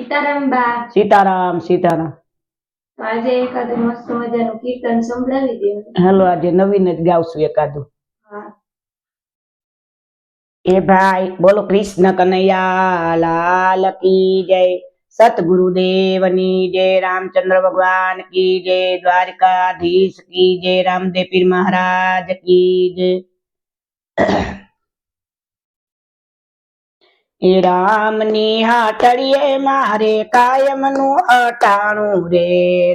સીતારામ બા. સીતારામ સીતારામ. તો આજે એકાદું મસ્ત મજાનું કીર્તન સંભળાવી દે. હાલો આજે નવીન જ ગાવશું એકાદું. હા. એ ભાઈ બોલો કૃષ્ણ કનૈયા લાલ કી જય, સતગુરુદેવની જય, રામચંદ્ર ભગવાન કી જય, દ્વારકાધીશ કી જય, રામદેવ પીર મહારાજ કી જય. એ રામની હાટડીએ મારે કાયમનું અટાણું રે,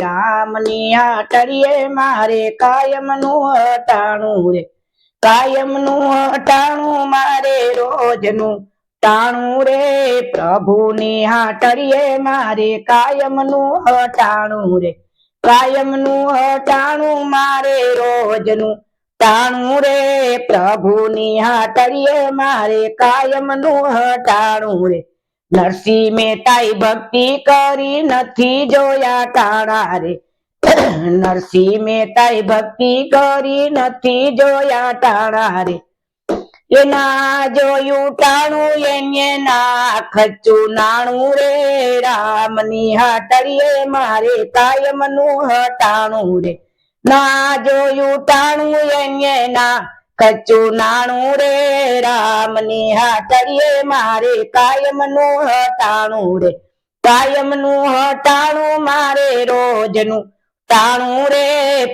રામની હાટડીએ મારે કાયમનું અટાણું રે, કાયમનું અટાણું મારે રોજનું ટાણું રે, પ્રભુની હાટડીએ મારે કાયમનું અટાણું રે, કાયમનું અટાણું મારે રોજનું ટાણું રે, પ્રભુની હાટડીએ મારે કાયમનું હટાણું રે. નરસિંહ મહેતાએ ભક્તિ કરી નથી જોયા ટાણા રે, નરસિંહ મહેતાએ ભક્તિ કરી નથી જોયા ટાણા રે, એના જોયું ટાણું એને ના ખચ્ચું નાણું રે, રામની હાટડીએ મારે કાયમનું હટાણું રે, ના જોયું ટાણું એને ના ખચ્ચું નાણું રે, રામની હાટડીએ મારે કાયમનું હટાણું રે, કાયમનું હટાણું મારે રોજનું ટાણું રે,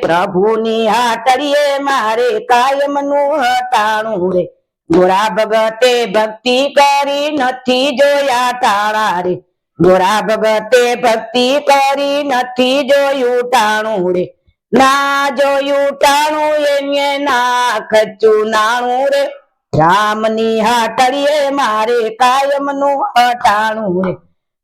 પ્રભુની હાટડીએ મારે કાયમનું હટાણું રે. ગોરા ભગતે ભક્તિ કરી નથી જોયા ટાણા રે, ગોરા ભગતે ભક્તિ કરી નથી જોયું ટાણું રે, ના જોયું ટાણું એને ના ખચ્ચું નાણું રે, રામની હાટડીએ મારે કાયમનું અટાણું રે,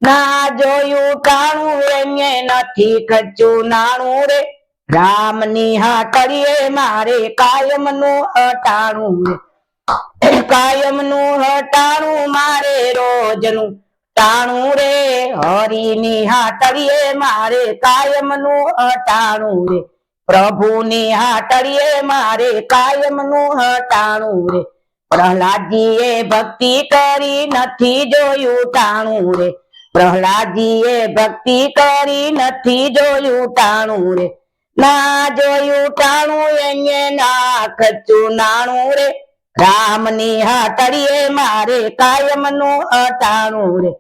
ના જોયું ટાણું એને નથી ખચ્ચું નાણું રે, રામની હાટડીએ મારે કાયમનું અટાણું રે, કાયમનું હટાણું મારે રોજનું ટાણું રે, હરિની હાટડીએ મારે કાયમનું હટાણું રે, પ્રભુની હાટડીએ મારે કાયમનું હટાણું રે. પ્રહલાદજીએ ભક્તિ કરી નથી જોયું ટાણું રે, પ્રહલાદજીએ ભક્તિ કરી નથી જોયું ટાણું રે, ના જોયું ટાણું એને ના ખચ્ચું નાણું રે, રામની હાટડીએ મારે કાયમનું હટાણું રે,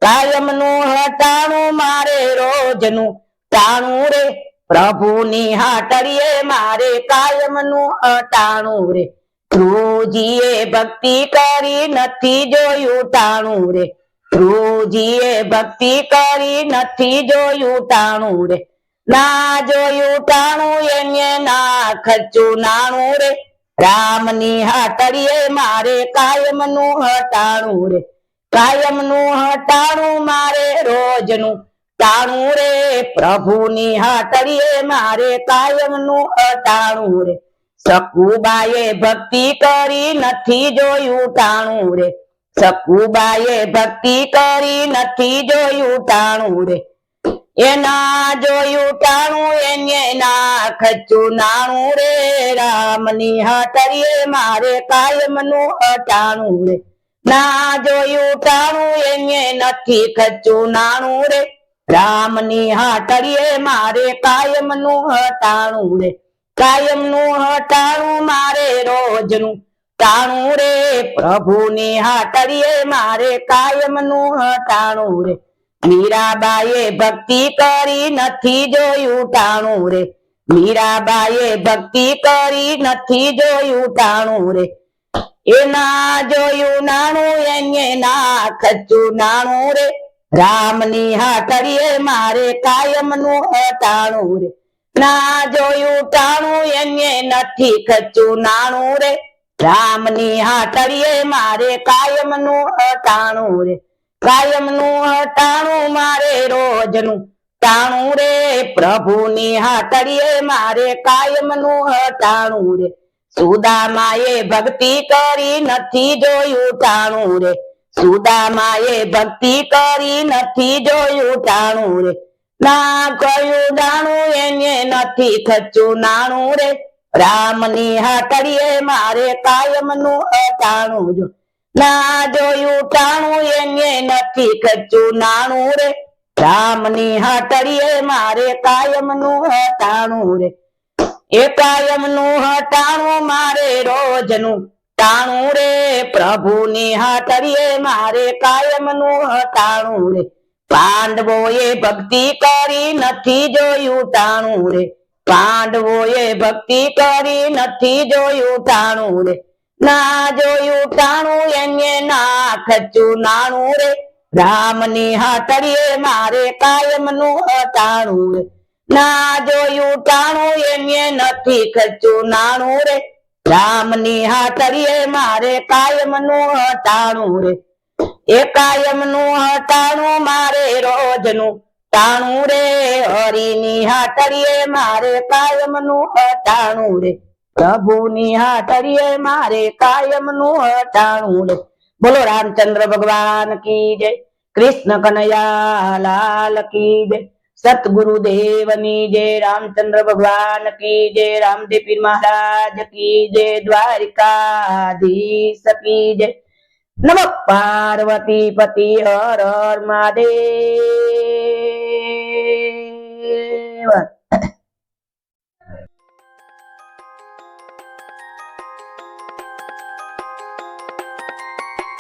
કાયમનું હટાણું મારે રોજનું ટાણું રે, પ્રભુની હાટડીએ મારે કાયમનું હટાણું રે. ધ્રુવજીએ ભક્તિ કરી નથી જોયું ટાણું રે, ધ્રુવજીએ ભક્તિ કરી નથી જોયું ટાણું રે, ના જોયું ટાણું એને ના ખચ્ચું નાણું રે, રામની હાટડીએ મારે કાયમનું હટાણું રે, કાયમનું હટાણું મારે રોજનું ટાણું રે, પ્રભુની હાટડીએ મારે કાયમનું હટાણું રે. સકુબાએ ભક્તિ કરી નથી જોયું ટાણું રે, સકુબાએ ભક્તિ કરી નથી જોયું ટાણું રે, એના જોયું ટાણું એને ના ખચ્ચું નાણું રે, રામની હાટડીએ મારે કાયમનું હટાણું રે, ના જોયું ટાણું એને નથી ખચ્ચું નાણું રે, રામની હાટડીએ મારે કાયમનું હટાણું રે, કાયમનું હટાણું મારે રોજનું ટાણું રે, પ્રભુની હાટડીએ મારે કાયમનું હટાણું રે. મીરાબાઈએ ભક્તિ કરી નથી જોયું ટાણું રે, મીરાબાઈએ ભક્તિ કરી નથી જોયું ટાણું રે, એના જોયું નાણું એને ના ખચ્ચું નાણું રે, રામની હાટડીએ મારે કાયમનું હટાણું રે, ના જોયું ટાણું એને નથી ખચ્ચું નાણું રે, રામની હાટડીએ મારે કાયમનું હટાણું રે, કાયમનું હટાણું મારે રોજનું ટાણું રે, પ્રભુની હાટડીએ મારે કાયમનું હટાણું રે. સુદામાએ ભક્તિ કરી નથી જોયું ટાણું રે, સુદામાએ ભક્તિ કરી નથી જોયું ટાણું રે, ના કયું દાણું એને નથી ખચ્ચું નાણું રે, રામની હાટડીએ મારે કાયમનું હટાણું જો, ના જોયું ટાણું એને નથી ખચ્યું નાણું રે રામની હાટડીએ મારે કાયમનું હટાણું રે એ કાયમનું હટાણું મારે રોજનું ટાણું રે પ્રભુની હાટડીએ મારે કાયમનું હટાણું રે પાંડવોએ ભક્તિ કરી નથી જોયું ટાણું રે પાંડવોએ ભક્તિ કરી નથી જોયું ટાણું રે ના જોયું ટાણું એને ના ખચ્યું નાણું રે રામની હાટડીએ મારે કાયમનું હટાણું રે ના જોયું ટાણું એને નથી ખચ્યું નાણું રે રામની હાટડીએ મારે કાયમનું હટાણું રે એ કાયમનું હટાણું મારે રોજનું ટાણું રે હરિની હાટડીએ મારે કાયમનું હટાણું રે પ્રભુની હાટડીએ મારે કાયમનું હટાણું રે બોલો રામચંદ્ર ભગવાન કી જય કૃષ્ણ કનૈયા લાલ કી જય સતગુરુદેવની જય રામચંદ્ર ભગવાન કી જય રામદેવ પીર મહારાજ કી જય દ્વારિકાધીશ કી જય નમઃ પાર્વતી પતિ હર હર મહાદેવ